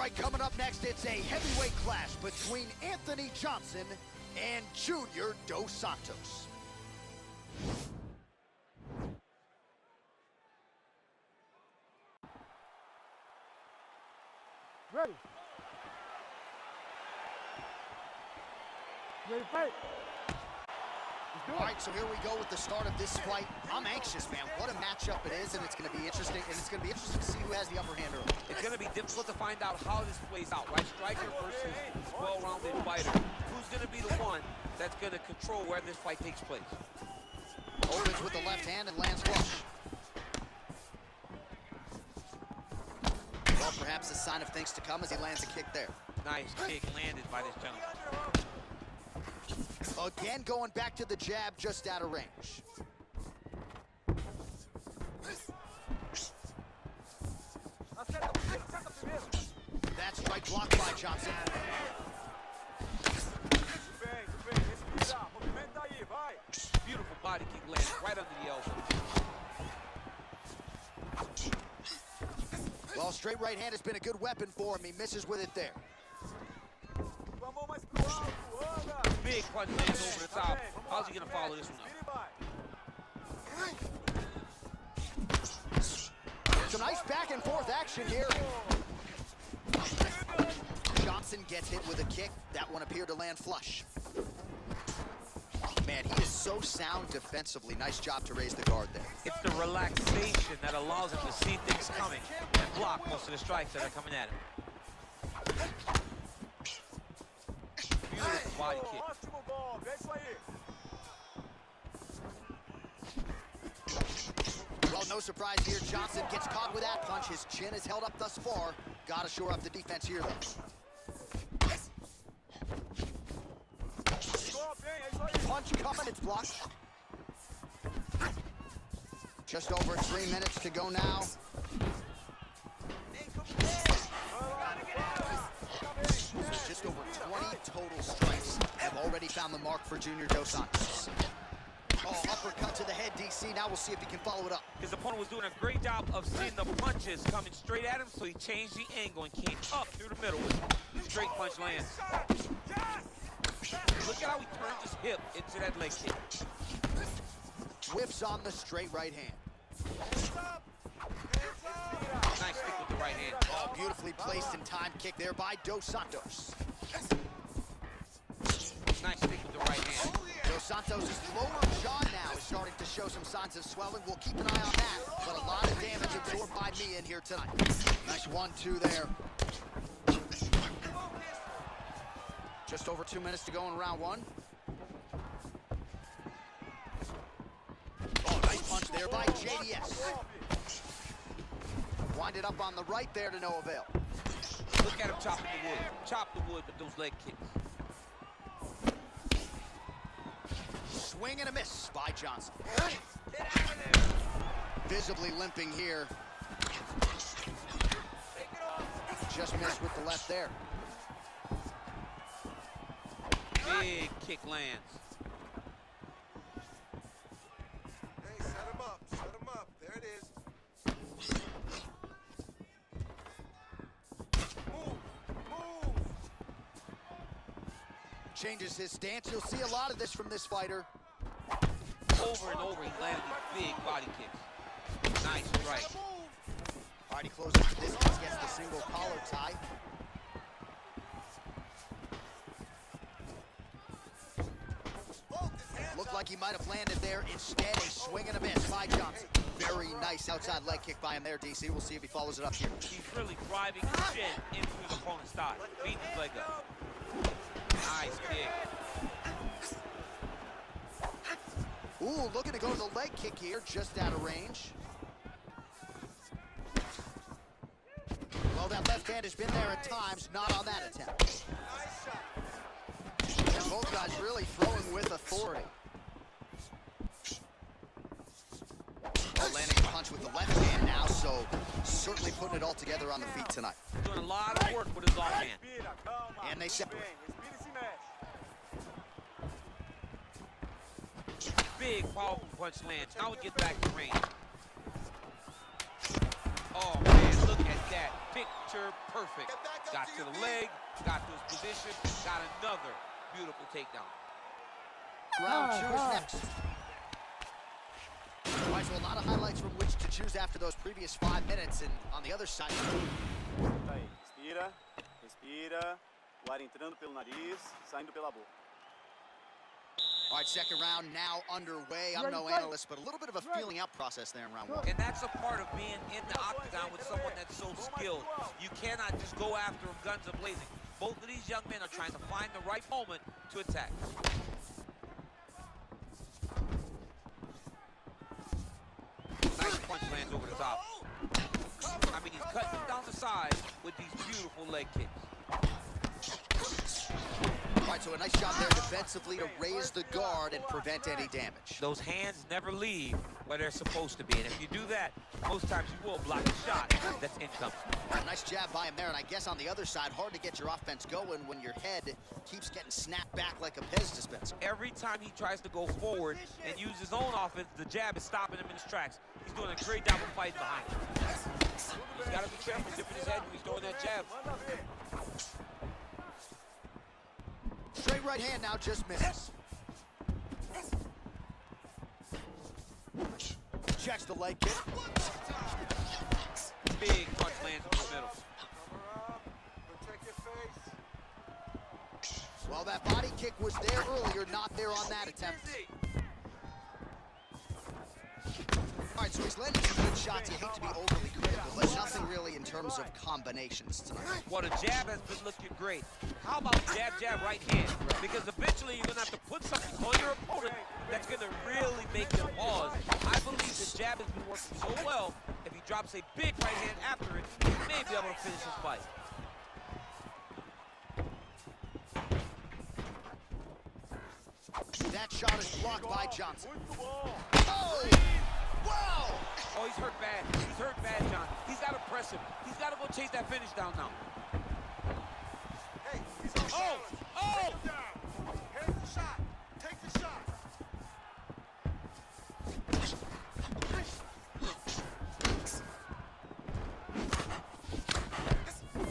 right, coming up next, it's a heavyweight clash between Anthony Johnson and Junior Dos Santos. Ready. Ready, fight. All right, so here we go with the start of this fight. I'm anxious, man. What a matchup it is, and it's going to be interesting. And it's going to be interesting to see who has the upper hand early. It's going to be difficult to find out how this plays out, right? Striker versus well-rounded fighter. Who's going to be the one that's going to control where this fight takes place? Opens with the left hand and lands flush. Well, perhaps a sign of things to come as he lands a kick there. Nice kick landed by this gentleman. Again, going back to the jab just out of range. That's right, blocked by Johnson. Beautiful body kick landed right under the elbow. Well, straight right hand has been a good weapon for him. He misses with it there. Big punch lands over the top. How's he going to follow this one up? Some nice back and forth action here. Johnson gets hit with a kick. That one appeared to land flush. Man, he is so sound defensively. Nice job to raise the guard there. It's the relaxation that allows him to see things coming and block most of the strikes that are coming at him. Beautiful body kick. Well, no surprise here. Johnson gets caught with that punch. His chin is held up thus far. Got to shore up the defense here, though. Punch coming, it's blocked. Just over 3 minutes to go now. Just over 20 total strikes have already found the mark for Junior Dos Santos. Oh, uppercut to the head, DC. Now we'll see if he can follow it up. His opponent was doing a great job of seeing the punches coming straight at him, so he changed the angle and came up through the middle with straight punch lands. Look at how he turns his hip into that leg kick. Whips on the straight right hand. Nice stick with the right hand. Oh, beautifully placed and timed kick there by Dos Santos. Nice stick with the right hand. Dos Santos' lower jaw now is starting to show some signs of swelling. We'll keep an eye on that, but a lot of damage absorbed by me in here tonight. Nice 1-2 there. Just over 2 minutes to go in round one. Oh, nice punch there by JDS. Winded up on the right there to no avail. Look at him chopping the wood. Chop the wood with those leg kicks. Swing and a miss by Johnson. Visibly limping here. Just missed with the left there. Big kick lands. Hey, set him up, there it is. Move. Changes his stance. You'll see a lot of this from this fighter. Over and over, he landed these big body kicks. Nice strike. All right, he closes the distance, gets the single collar tie. Looked like he might have landed there. Instead, a swing and a miss by Johnson. Very nice outside leg kick by him there, DC. We'll see if he follows it up here. He's really driving his chin into his opponent's thigh. Beating his leg up. Nice kick. Ooh, looking to go to the leg kick here, just out of range. Well, that left hand has been there at times, not on that attempt. And both guys really throwing with authority. Well, landing a punch with the left hand now, so certainly putting it all together on the feet tonight. Doing a lot of work with his offhand. And they separate. Big, powerful punch lands. Now we get back to range. Oh, man, look at that. Picture perfect. Got to the leg, got to his position, got another beautiful takedown. Round two is next. All right, so a lot of highlights from which to choose after those previous 5 minutes, and on the other side. Tá aí, respira, respira, o ar entrando pelo nariz, saindo pela boca. All right, second round now underway. I'm no analyst, but a little bit of a feeling out process there in round one. And that's a part of being in the octagon with someone that's so skilled. You cannot just go after him guns a-blazing. Both of these young men are trying to find the right moment to attack. Nice punch lands over the top. I mean, he's cutting down the side with these beautiful leg kicks. All right, so a nice job there defensively to raise the guard and prevent any damage. Those hands never leave where they're supposed to be, and if you do that, most times you will block a shot that's incoming. Nice jab by him there, and I guess on the other side, hard to get your offense going when your head keeps getting snapped back like a Pez dispenser. Every time he tries to go forward and use his own offense, the jab is stopping him in his tracks. He's doing a great job of fighting behind him. He's got to be careful dipping his head when he's throwing that jab. Straight right hand now, just misses. Checks the leg kick. Big punch lands in the middle. Protect your face. Well, that body kick was there earlier, not there on that attempt. All right, so he's landing some good shots. You hate to be overly critical, but nothing really in terms of combinations tonight. Well, the jab has been looking great. How about jab, jab, right hand? Because eventually you're going to have to put something on your opponent that's going to really make them pause. I believe the jab has been working so well, if he drops a big right hand after it, he may be able to finish his fight. That shot is blocked by Johnson. Oh! Wow! Oh, he's hurt bad. He's hurt bad, John. He's got to press him. He's got to go chase that finish down now. Hey, he's on balance. Oh! Take him down. Here's the shot. Take the shot.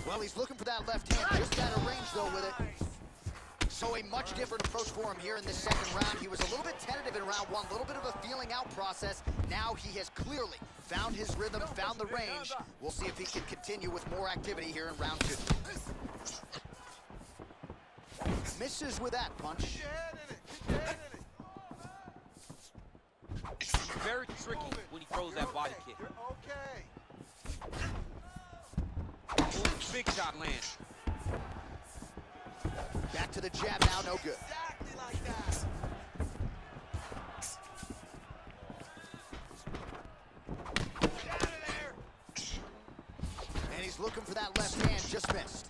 Well, he's looking for that left hand, just out of range though with it. So a much different approach for him here in this second round. He was a little bit tentative in round one, a little bit of a feeling out process. Now he has clearly found his rhythm, found the range. We'll see if he can continue with more activity here in round two. Misses with that punch. Keep your head in it. Keep your head in it. Very tricky when he throws that body kick. You're okay. Ooh, big shot lands. Back to the jab now, no good. Exactly like that. Get out of there. And he's looking for that left hand, just missed.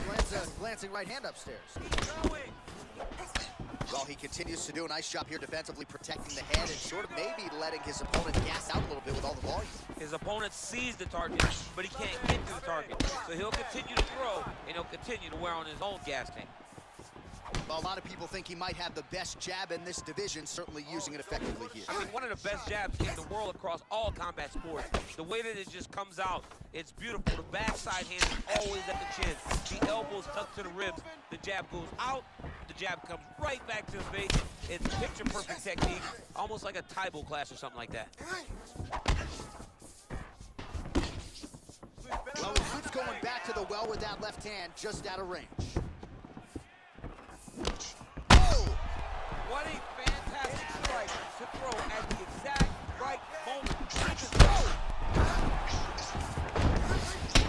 Lands a glancing right hand upstairs. Well, he continues to do a nice job here defensively, protecting the head and sort of maybe letting his opponent gas out a little bit with all the volume. His opponent sees the target, but he can't get to the target. So he'll continue to throw, and he'll continue to wear on his own gas tank. Well, a lot of people think he might have the best jab in this division, certainly using it effectively here. I mean, one of the best jabs in the world across all combat sports. The way that it just comes out, it's beautiful. The backside hand is always at the chin. The elbows tucked to the ribs. The jab goes out. The jab comes right back to the base. It's picture-perfect technique, almost like a Taibo class or something like that. Well, he keeps going back to the well with that left hand, just out of range. Oh! What a fantastic strike to throw at the exact right moment.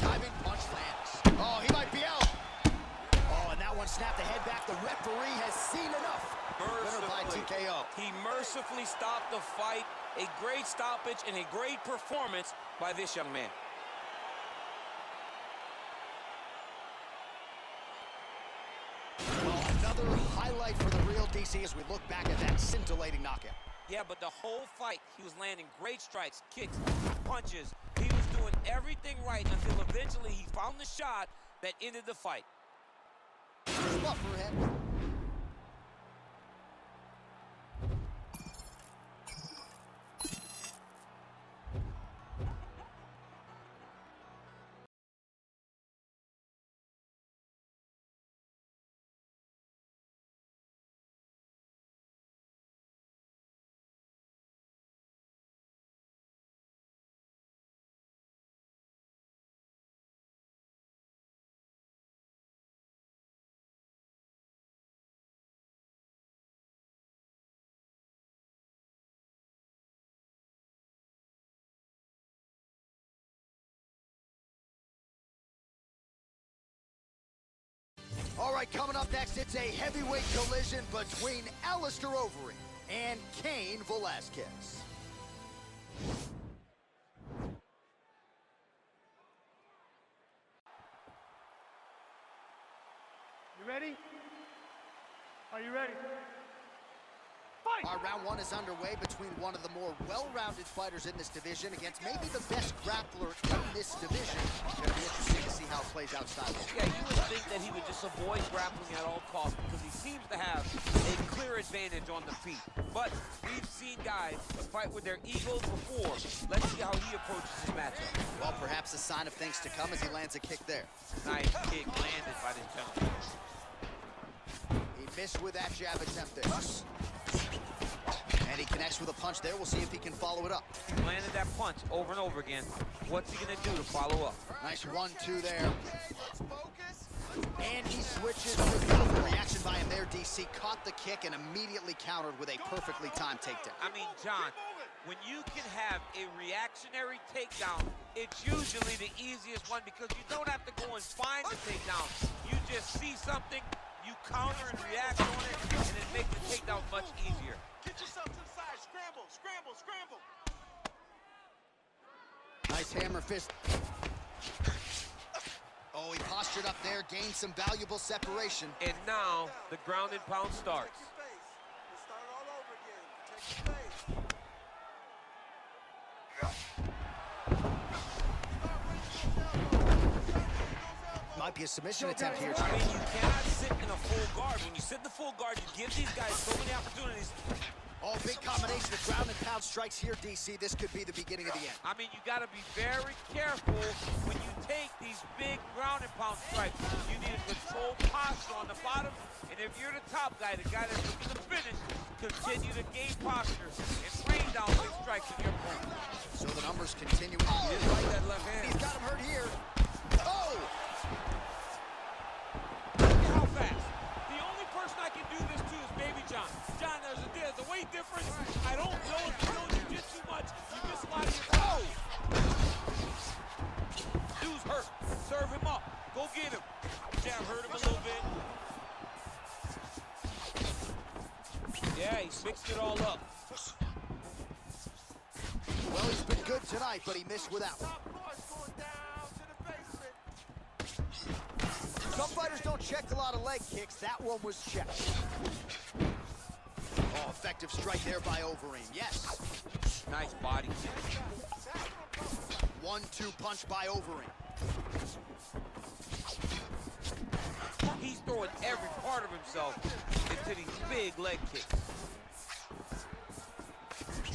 Diving punch lands. Oh, he might be out. Oh, and that one snapped the head back. The referee has seen enough. Winner by TKO. He mercifully stopped the fight. A great stoppage and a great performance by this young man. Well, another highlight for the real DC as we look back at that scintillating knockout. Yeah, but the whole fight, he was landing great strikes, kicks, punches. He was doing everything right until eventually he found the shot that ended the fight. Buffer ahead. All right, coming up next, it's a heavyweight collision between Alistair Overeem and Cain Velasquez. You ready? Are you ready? Our round one is underway between one of the more well-rounded fighters in this division against maybe the best grappler in this division. Gonna be interesting to see how it plays out stylish. Yeah, you would think that he would just avoid grappling at all costs because he seems to have a clear advantage on the feet. But we've seen guys fight with their egos before. Let's see how he approaches his matchup. Well, perhaps a sign of things to come as he lands a kick there. Nice kick landed by this gentleman. He missed with that jab attempt there. And he connects with a punch there. We'll see if he can follow it up. He landed that punch over and over again. What's he gonna do to follow up? Nice 1-2 there. And he switches with beautiful reaction by him there, DC. Caught the kick and immediately countered with a perfectly timed takedown. I mean, John, when you can have a reactionary takedown, it's usually the easiest one because you don't have to go and find the takedown. You just see something, you counter and react on it, and it makes the takedown much easier. Get yourself to the side. Scramble, scramble, scramble. Nice hammer fist. Oh, he postured up there, gained some valuable separation. And now the ground and pound starts. Protect your face. Let's start it all over again. Protect your face. Might be a submission attempt here. I mean, you cannot sit in a full guard. When you sit in the full guard, you give these guys so many opportunities. Oh, big combination of ground and pound strikes here, DC. This could be the beginning of the end. I mean, you got to be very careful when you take these big ground and pound strikes. You need a controlled posture on the bottom, and if you're the top guy, the guy that's looking to finish, continue to gain posture and rain down big strikes in your opponent. So the numbers continue. Oh, He didn't like that left hand. he's got him hurt here. Oh! Look at how fast. The only person I can do this to is Baby John. John, there's a weight difference. I don't know if you know jiu-jitsu much. You miss a lot of your time. Dude's hurt. Serve him up. Go get him. Jab hurt him a little bit. Yeah, he mixed it all up. Well, he's been good tonight, but he missed without. Some fighters don't check a lot of leg kicks. That one was checked. Oh, effective strike there by Overeem. Yes. Nice body. 1-2 punch by Overeem. He's throwing every part of himself into these big leg kicks.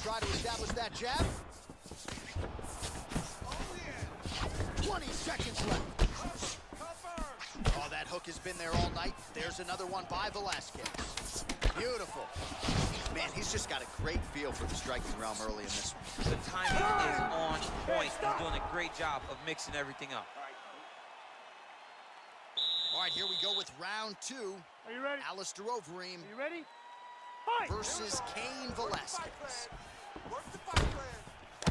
Try to establish that jab. 20 seconds left. Oh, that hook has been there all night. There's another one by Velasquez. Beautiful. Man, he's just got a great feel for the striking realm early in this one. The timing is on point. He's doing a great job of mixing everything up. All right, here we go with round two. Are you ready? Alistair Overeem Are you ready? Fight! versus Cain Velasquez. Work the fight plan.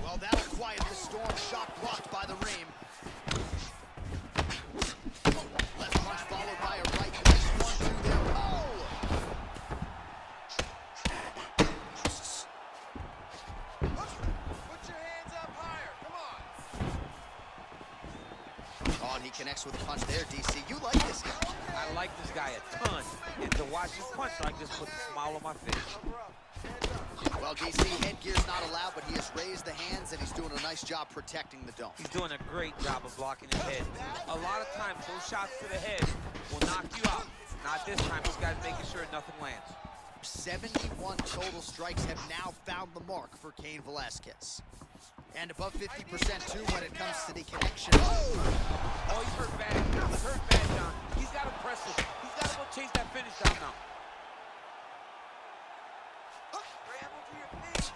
Well, that'll quiet the storm. Shot blocked by the Reem. Left punch followed by a right. Nice 1-2 there. Oh! Put your hands up higher. Come on. Oh, and he connects with a punch there, DC. You like this guy. I like this guy a ton. And to watch him punch like this puts a smile on my face. Cover up. Hands up. Well, DC, headgear's not allowed, but he has raised the hands, and he's doing a nice job protecting the dome. He's doing a great job of blocking his head. A lot of times, those shots to the head will knock you out. Not this time. This guy's making sure nothing lands. 71 total strikes have now found the mark for Cain Velasquez. And above 50% too when it comes to the connection. Oh! Oh, he's hurt bad. He's hurt bad, John. He's got to press it. He's got to go chase that finish down now. Scramble to your feet.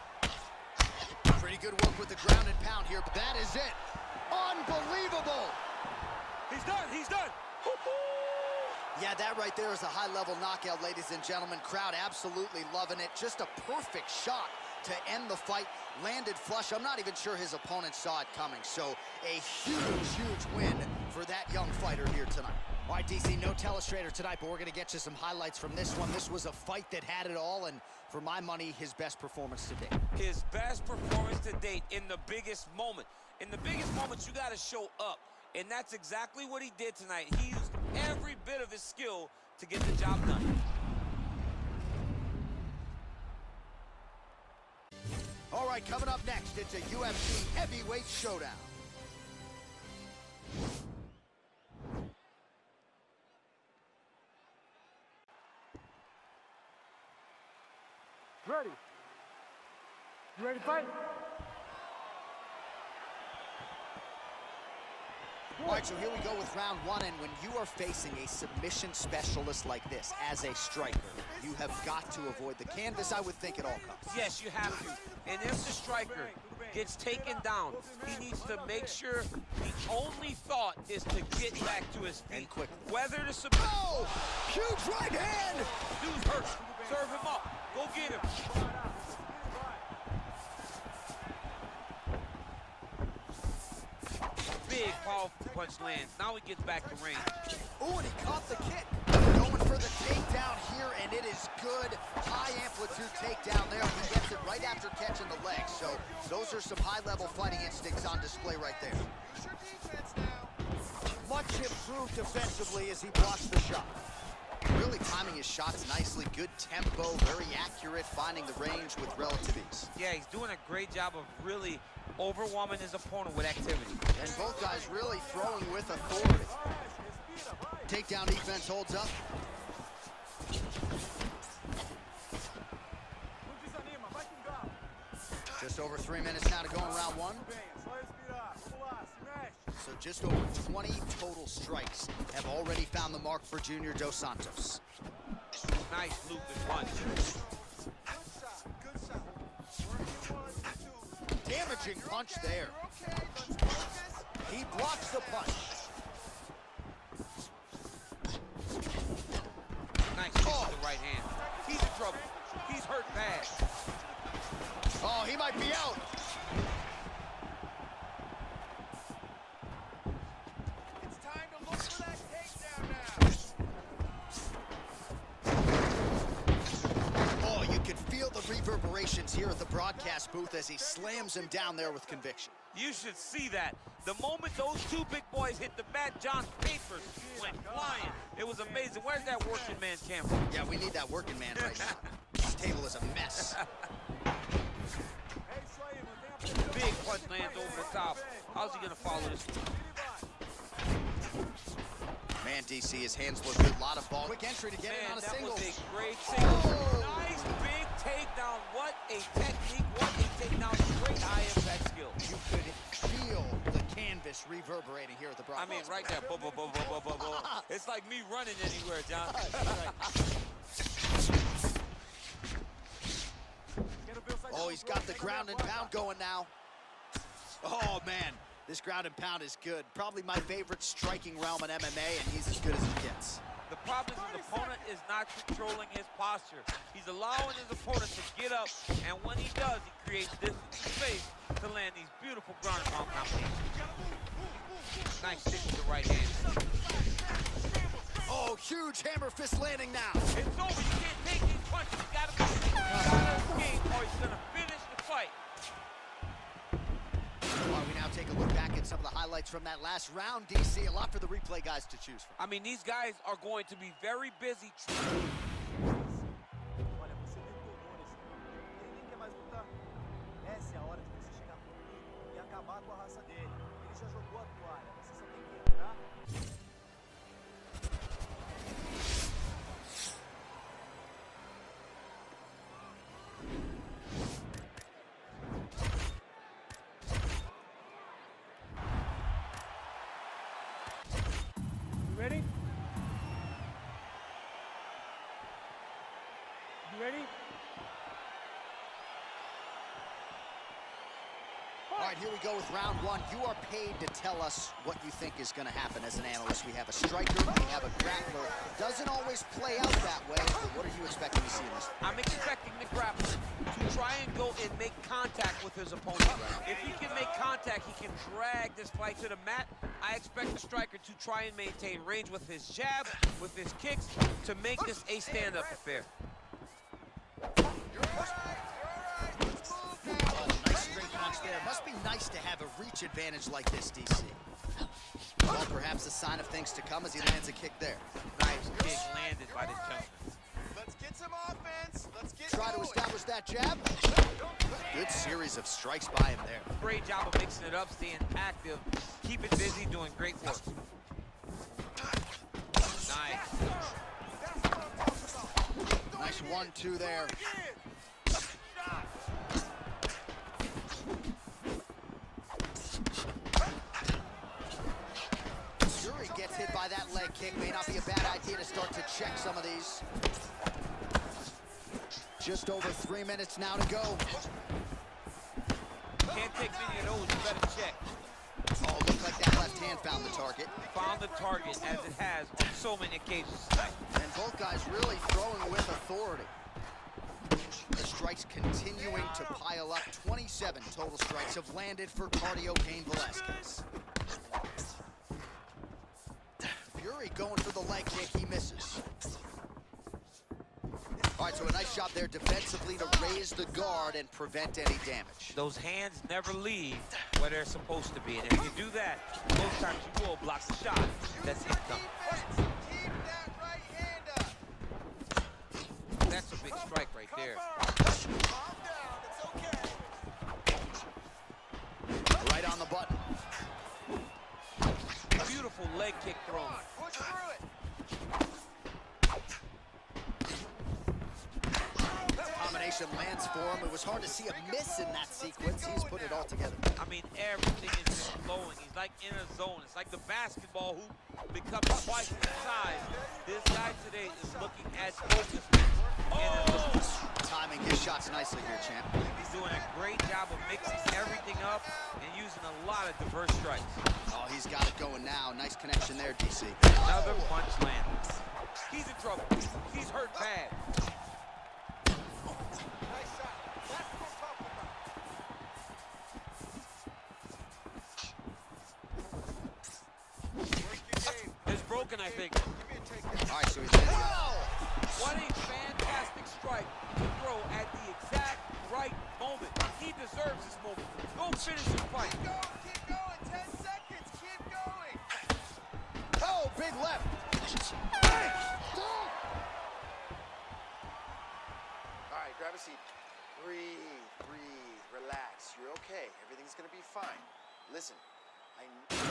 Pretty good work with the ground and pound here. That is it. Unbelievable. He's done. He's done. Yeah, that right there is a high-level knockout, ladies and gentlemen. Crowd absolutely loving it. Just a perfect shot to end the fight. Landed flush. I'm not even sure his opponent saw it coming. So a huge, huge win for that young fighter here tonight. All right, DC, no telestrator tonight, but we're going to get you some highlights from this one. This was a fight that had it all, and for my money, his best performance to date. His best performance to date in the biggest moment. In the biggest moments, you got to show up, and that's exactly what he did tonight. He used every bit of his skill to get the job done. All right, coming up next, it's a UFC heavyweight showdown. Ready? You ready to fight? All right, so here we go with round one, and when you are facing a submission specialist like this as a striker, you have got to avoid the canvas, I would think, at all costs. Yes, you have to. And if the striker gets taken down, he needs to make sure the only thought is to get back to his feet. And quickly. Whether to submit. Oh! Huge right hand! Dude's hurt. Serve him up. Go get him. Big, powerful punch lands. Now he gets back to range. Oh, and he caught the kick. Going for the takedown here, and it is good. High amplitude takedown there. He gets it right after catching the leg. So those are some high-level fighting instincts on display right there. Much improved defensively as he blocks the shot. Really timing his shots nicely. Good tempo, very accurate, finding the range with relative ease. Yeah, he's doing a great job of really overwhelming his opponent with activity. And both guys really throwing with authority. Takedown defense holds up. Just over 3 minutes now to go in round one. So just over 20 total strikes have already found the mark for Junior Dos Santos. Nice looping punch. Damaging punch there. He blocks the punch. Nice kick with the right hand. He's in trouble. He's hurt bad. Oh, he might be out. It's time to look for that takedown now. Oh, you can feel the reverberations here at the broadcast booth as he slams him down there with conviction. You should see that. The moment those two big boys hit the mat, John's papers went flying. It was amazing. Where's that working man's camera? Yeah, we need that working man right now. This table is a mess. Big punch lands over the top. How's he gonna follow this one? Man, DC, his hands look good. A lot of ball. Quick entry to get in on a that single. was a great single. Oh! Nice big takedown. What a technique. What a takedown. Great high impact skill. You could feel the canvas reverberating here at the I broadcast. mean, right there. Bo, bo, bo, bo, bo, bo, bo. It's like me running anywhere, John. Oh, he's got the ground and pound going now. Oh, man. This ground and pound is good. Probably my favorite striking realm in MMA, and he's as good as he gets. The problem is his opponent is not controlling his posture. He's allowing his opponent to get up, and when he does, he creates distance and space to land these beautiful ground and pound combinations. Nice stick with the right hand. Oh, huge hammer fist landing now. It's over. You can't take these punches. You gotta be out of this game, or he's gonna finish the fight. While we now take a look back at some of the highlights from that last round, DC, a lot for the replay guys to choose from. I mean, these guys are going to be very busy. Olha, você detonou nesse momento. Ele nem quer mais lutar. Essa é a hora de você chegar por ele e acabar com a raça dele. Ele já jogou a toalha. Você só tem que entrar. You ready? You ready? All right, here we go with round one. You are paid to tell us what you think is going to happen as an analyst. We have a striker, we have a grappler. Doesn't always play out that way, but what are you expecting to see in this? I'm expecting the grappler to try and go and make contact with his opponent. If he can make contact, he can drag this fight to the mat. I expect the striker to try and maintain range with his jab, with his kicks, to make this a stand-up affair. There must be nice to have a reach advantage like this, DC. Well, perhaps a sign of things to come as he lands a kick there. Nice kick landed by this gentleman. Let's get some offense. Let's get Try to going. establish that jab. Good series of strikes by him there. Great job of mixing it up, staying active, keeping busy, doing great work. Nice. Nice 1-2 there. Fury gets hit by that leg kick. May not be a bad idea to start to check some of these. Just over 3 minutes now to go. Can't take many of those, you better check. Oh, looked like that left hand found the target. Found the target, as it has on so many occasions tonight. And both guys really throwing with authority. The strikes continuing to pile up. 27 total strikes have landed for Cardio Cain Velasquez. Fury going for the leg kick, he misses. All right, so a nice job there defensively to raise the guard and prevent any damage. Those hands never leave where they're supposed to be. And if you do that, most times you will block the shot that's incoming. Keep that right hand up. That's a big strike right there. Calm down. It's okay. Right on the button. Beautiful leg kick thrown. Push through it. Combination lands for him. It was hard to see a miss in that sequence. He's put it all together. I mean, everything is just flowing. He's like in a zone. It's like the basketball hoop becomes twice the size. This guy today is looking as focused. Timing his shots nicely here, champ. He's doing a great job of mixing everything up and using a lot of diverse strikes. Oh, he's got it going now. Nice connection there, DC. Another punch landed. He's in trouble. He's hurt bad. Nice shot. That's what I'm talking about. Work your game. It's broken, I think. Give me a takedown. All right, so he's landing. What a fantastic strike to throw at the exact right moment. He deserves this moment. Go finish the fight. Keep going. 10 seconds. Keep going. Oh, big left. All right, grab a seat. Breathe, breathe, relax. You're okay. Everything's gonna be fine. Listen,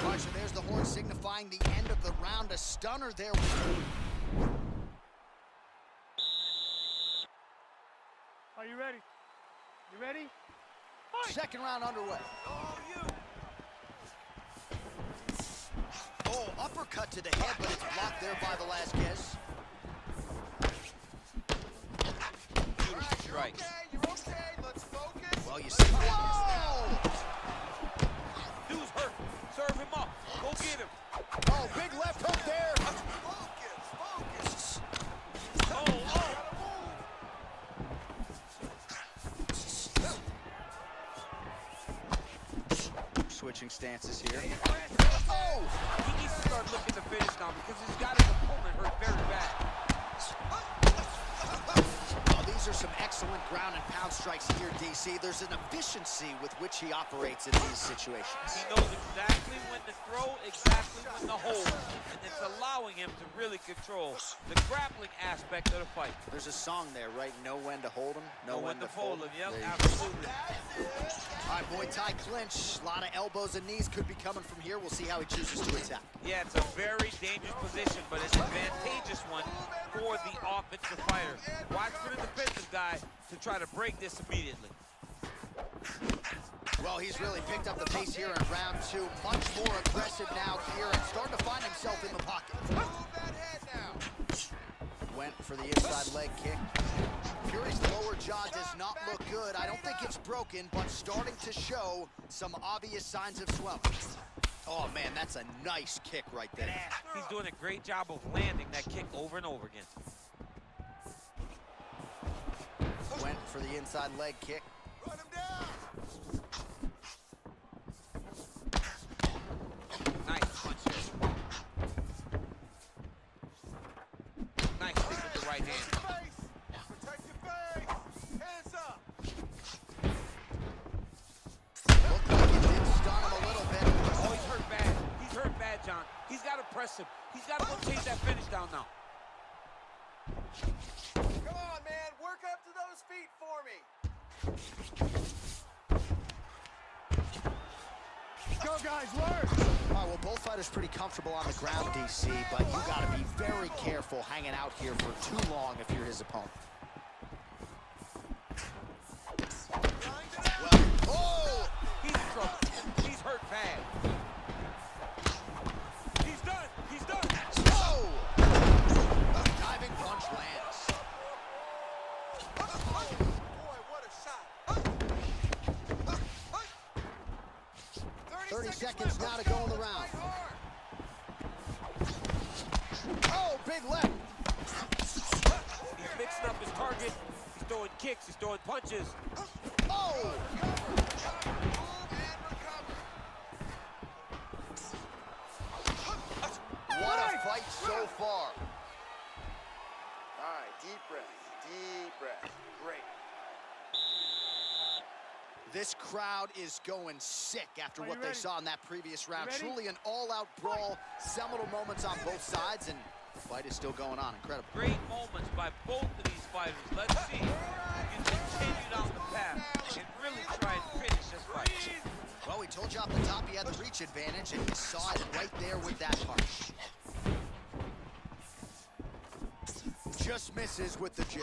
All right, so there's the horn signifying the end of the round. A stunner there. Are you ready? You ready? Second round underway. oh, you. Oh, uppercut to the head, but it's blocked there by Velasquez. Beautiful strike. You're okay. Let's focus. Well, you see. Whoa! Dude's hurt. Serve him up. Go get him. Oh, big left hook there. Focus. Oh. Switching stances here. Oh! He needs to start looking to finish now because he's got his opponent hurt very bad. Oh, these are some excellent ground and pound strikes here, DC. There's an efficiency with which he operates in these situations. He knows exactly when to throw, exactly when to hold, and it's allowing him to really control the grappling aspect of the fight. There's a song there, right? Know when to hold him, know when to fold him. Yep, There you go. absolutely. All right, Muay Thai clinch. A lot of elbows and knees could be coming from here. We'll see how he chooses to attack. Yeah, it's a very dangerous position, but it's an advantageous one for the offensive fighter. Watch for the defensive guy to try to break this immediately. Well, he's really picked up the pace here in round two. Much more aggressive now here and starting to find himself in the pocket. Move that head now. Went for the inside leg kick. Fury's lower jaw does not look good. I don't think it's broken, but starting to show some obvious signs of swelling. Oh, man, that's a nice kick right there. He's doing a great job of landing that kick over and over again. Went for the inside leg kick. Run him down. Nice punch here. Nice kick with the right hand. Face. Protect your face. Hands up. Looked like it did stun him a little bit. Oh, he's hurt bad. He's hurt bad, John. He's got to press him. He's got to go chase that finish down now. Come on, man. Work up to those feet for me. Go, guys, work! All right, well, both fighters pretty comfortable on the ground, DC, but you got to be very careful hanging out here for too long if you're his opponent. Well, oh! He's in trouble. He's hurt bad. He's done. He's done. Oh! Diving punch lands. Boy, what a shot. 30 seconds now to go in the round. Oh, big left. He's mixing up his target. He's throwing kicks. He's throwing punches. Oh! What a fight so far. All right, deep breath. Deep breath. Great. This crowd is going sick after Are what you they ready? saw in that previous round. ready? Truly an all-out brawl, seminal moments on both sides, and the fight is still going on. Incredible. Great moments by both of these fighters. Let's see if you can continue down the path and really try and finish this fight. Well, we told you off the top he had the reach advantage, and you saw it right there with that punch. Just misses with the jab.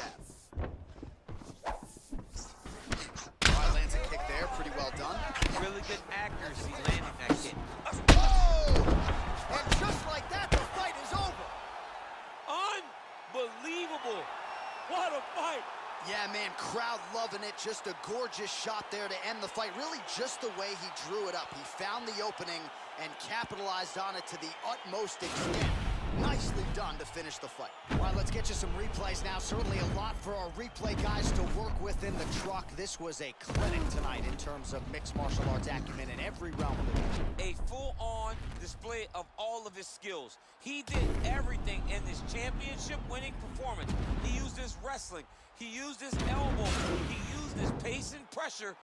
All right, lands a kick there, pretty well done. Really good accuracy landing that kick. Oh! And just like that, the fight is over. Unbelievable. What a fight. Yeah, man, crowd loving it. Just a gorgeous shot there to end the fight. Really just the way he drew it up. He found the opening and capitalized on it to the utmost extent. Nicely done to finish the fight. All right, let's get you some replays now. Certainly a lot for our replay guys to work with in the truck. This was a clinic tonight in terms of mixed martial arts acumen in every realm of it. A full-on display of all of his skills. He did everything in this championship-winning performance. He used his wrestling. He used his elbow. He used his pace and pressure